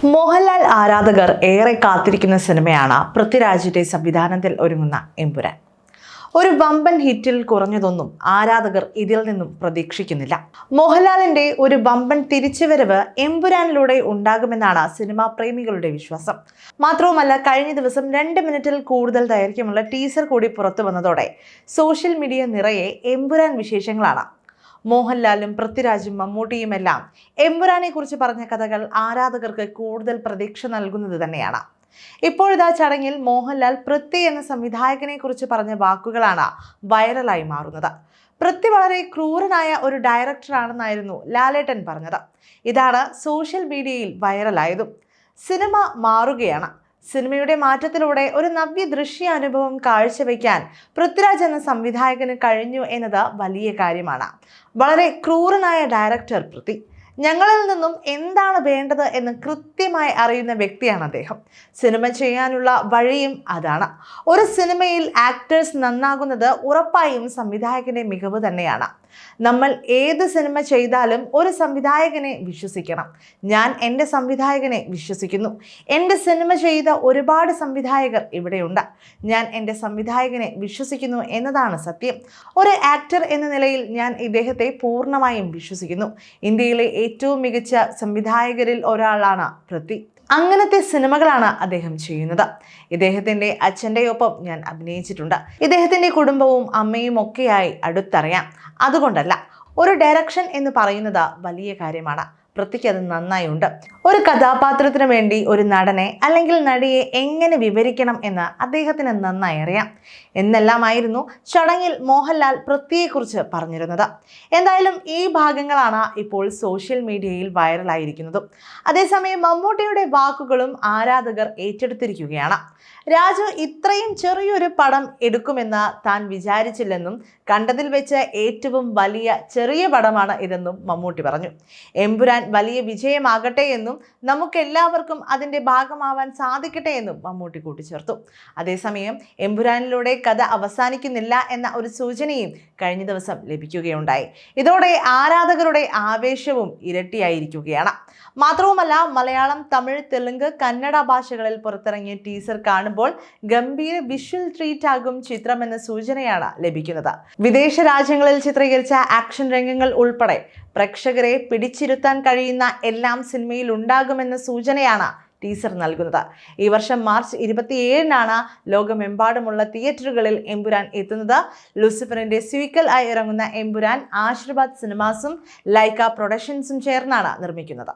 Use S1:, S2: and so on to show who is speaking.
S1: മോഹൻലാൽ ആരാധകർ ഏറെ കാത്തിരിക്കുന്ന സിനിമയാണ് പൃഥ്വിരാജിന്റെ സംവിധാനത്തിൽ ഒരുങ്ങുന്ന എമ്പുരാൻ. ഒരു വമ്പൻ ഹിറ്റിൽ കുറഞ്ഞതൊന്നും ആരാധകർ ഇതിൽ നിന്നും പ്രതീക്ഷിക്കുന്നില്ല. മോഹൻലാലിന്റെ ഒരു വമ്പൻ തിരിച്ചുവരവ് എമ്പുരാനിലൂടെ ഉണ്ടാകുമെന്നാണ് സിനിമാ പ്രേമികളുടെ വിശ്വാസം. മാത്രവുമല്ല, കഴിഞ്ഞ ദിവസം 2 മിനിറ്റിൽ കൂടുതൽ ദൈർഘ്യമുള്ള ടീസർ കൂടി പുറത്തു വന്നതോടെ സോഷ്യൽ മീഡിയ നിറയെ എമ്പുരാൻ വിശേഷങ്ങളാണ്. മോഹൻലാലും പൃഥ്വിരാജും മമ്മൂട്ടിയുമെല്ലാം എമ്പുരാനെ കുറിച്ച് പറഞ്ഞ കഥകൾ ആരാധകർക്ക് കൂടുതൽ പ്രതീക്ഷ നൽകുന്നത് തന്നെയാണ്. ഇപ്പോഴിതാ ചടങ്ങിൽ മോഹൻലാൽ പൃഥ്വി എന്ന സംവിധായകനെ കുറിച്ച് പറഞ്ഞ വാക്കുകളാണ് വൈറലായി മാറുന്നത്. പൃഥ്വി വളരെ ക്രൂരനായ ഒരു ഡയറക്ടറാണെന്നായിരുന്നു ലാലേട്ടൻ പറഞ്ഞത്. ഇതാണ് സോഷ്യൽ മീഡിയയിൽ വൈറലായതും. സിനിമ മാറുകയാണ്. സിനിമയുടെ മാറ്റത്തിലൂടെ ഒരു നവ്യ ദൃശ്യ അനുഭവം കാഴ്ചവെക്കാൻ പൃഥ്വിരാജ് എന്ന സംവിധായകന് കഴിഞ്ഞു എന്നത് വലിയ കാര്യമാണ്. വളരെ ക്രൂരനായ ഡയറക്ടർ പൃഥ്വി. ഞങ്ങളിൽ നിന്നും എന്താണ് വേണ്ടത് എന്ന് കൃത്യമായി അറിയുന്ന വ്യക്തിയാണ് അദ്ദേഹം. സിനിമ ചെയ്യാനുള്ള വഴിയും അതാണ്. ഒരു സിനിമയിൽ ആക്ടേഴ്സ് നന്നാകുന്നത് ഉറപ്പായും സംവിധായകന്റെ മികവ് തന്നെയാണ്. നമ്മൾ ഏത് സിനിമ ചെയ്താലും ഒരു സംവിധായകനെ വിശ്വസിക്കണം. ഞാൻ എൻ്റെ സംവിധായകനെ വിശ്വസിക്കുന്നു. എൻ്റെ സിനിമ ചെയ്ത ഒരുപാട് സംവിധായകർ ഇവിടെയുണ്ട്. ഞാൻ എൻ്റെ സംവിധായകനെ വിശ്വസിക്കുന്നു എന്നതാണ് സത്യം. ഒരു ആക്ടർ എന്ന നിലയിൽ ഞാൻ ഇദ്ദേഹത്തെ പൂർണ്ണമായും വിശ്വസിക്കുന്നു. ഇന്ത്യയിലെ ഏറ്റവും മികച്ച സംവിധായകരിൽ ഒരാളാണ് പൃഥ്വി. അങ്ങനത്തെ സിനിമകളാണ് അദ്ദേഹം ചെയ്യുന്നത്. ഇദ്ദേഹത്തിൻ്റെ അച്ഛൻ്റെ ഒപ്പം ഞാൻ അഭിനയിച്ചിട്ടുണ്ട്. ഇദ്ദേഹത്തിൻ്റെ കുടുംബവും അമ്മയും ഒക്കെയായി അടുത്തറിയാം. അതുകൊണ്ടല്ല, ഒരു ഡയറക്ഷൻ എന്ന് പറയുന്നത് വലിയ കാര്യമാണ്. പൃഥ്വിക്ക് അത് നന്നായി ഉണ്ട്. ഒരു കഥാപാത്രത്തിന് വേണ്ടി ഒരു നടനെ അല്ലെങ്കിൽ നടിയെ എങ്ങനെ വിവരിക്കണം എന്ന് അദ്ദേഹത്തിന് നന്നായി അറിയാം എന്നെല്ലാമായിരുന്നു ചടങ്ങിൽ മോഹൻലാൽ പൃഥ്വിയെക്കുറിച്ച് പറഞ്ഞിരുന്നത്. എന്തായാലും ഈ ഭാഗങ്ങളാണ് ഇപ്പോൾ സോഷ്യൽ മീഡിയയിൽ വൈറലായിരിക്കുന്നതും. അതേസമയം മമ്മൂട്ടിയുടെ വാക്കുകളും ആരാധകർ ഏറ്റെടുത്തിരിക്കുകയാണ്. രാജു ഇത്രയും ചെറിയൊരു പടം എടുക്കുമെന്ന് താൻ വിചാരിച്ചില്ലെന്നും കണ്ടതിൽ വെച്ച് ഏറ്റവും വലിയ ചെറിയ പടമാണ് ഇതെന്നും മമ്മൂട്ടി പറഞ്ഞു. എമ്പുരാൻ വലിയ വിജയമാകട്ടെ എന്നും നമുക്കെല്ലാവർക്കും അതിൻ്റെ ഭാഗമാവാൻ സാധിക്കട്ടെ എന്നും മമ്മൂട്ടി കൂട്ടിച്ചേർത്തു. അതേസമയം എമ്പുരാനിലൂടെ കഥ അവസാനിക്കുന്നില്ല എന്ന ഒരു സൂചനയും കഴിഞ്ഞ ദിവസം ലഭിക്കുകയുണ്ടായി. ഇതോടെ ആരാധകരുടെ ആവേശവും ഇരട്ടിയായിരിക്കുകയാണ്. മാത്രവുമല്ല, മലയാളം, തമിഴ്, തെലുങ്ക്, കന്നഡ ഭാഷകളിൽ പുറത്തിറങ്ങിയ ടീസർ കാണുമ്പോൾ ഗംഭീര വിഷ്വൽ ട്രീറ്റ് ആകും ചിത്രമെന്ന സൂചനയാണ് ലഭിക്കുന്നത്. വിദേശ രാജ്യങ്ങളിൽ ചിത്രീകരിച്ച ആക്ഷൻ രംഗങ്ങൾ ഉൾപ്പെടെ പ്രേക്ഷകരെ പിടിച്ചിരുത്താൻ കഴിയുന്ന എല്ലാം സിനിമയിൽ ഉണ്ടാകുമെന്ന സൂചനയാണ് ടീസർ നൽകുന്നത്. ഈ വർഷം മാർച്ച് 27-നാണ് ലോകമെമ്പാടുമുള്ള തിയേറ്ററുകളിൽ എമ്പുരാൻ എത്തുന്നത്. ലൂസിഫറിന്റെ സീക്വൽ ആയി ഇറങ്ങുന്ന എമ്പുരാൻ ആശീർവാദ് സിനിമാസും ലൈക്ക പ്രൊഡക്ഷൻസും ചേർന്നാണ് നിർമ്മിക്കുന്നത്.